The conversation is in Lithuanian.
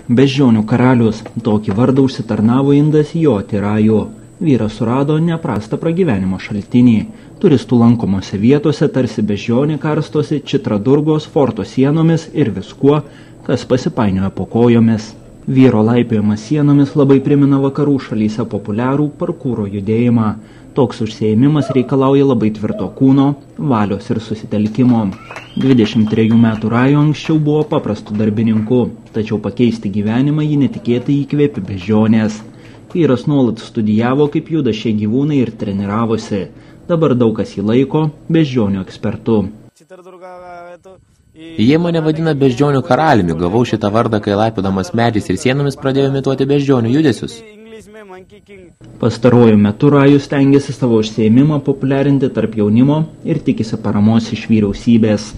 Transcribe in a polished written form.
Beždžionių karalius. Tokį vardą užsitarnavo indas Jotiraju. Vyras surado neprastą pragyvenimo šaltinį. Turistų lankomose vietose tarsi beždžionė karstosi Čitradurgos forto sienomis ir viskuo, kas pasipainioja po kojomis. Vyro laipiojimas sienomis labai primena vakarų šalyse populiarų parkūro judėjimą. Toks užsiėmimas reikalauja labai tvirto kūno, valios ir susitelkimo. 23 metų Rajo anksčiau buvo paprastų darbininkų, tačiau pakeisti gyvenimą jį netikėtai įkvėpė beždžionės. Vyras nuolat studijavo, kaip juda šie gyvūnai ir treniravosi. Dabar daug kas jį laiko beždžionių ekspertu. Jie mane vadina beždžionių karaliumi. Gavau šitą vardą, kai laipiodamas medžiais ir sienomis pradėjau imituoti beždžionių judesius. Pastaruoju metu Rajus stengiasi savo užsiėmimą populiarinti tarp jaunimo ir tikisi paramos iš vyriausybės.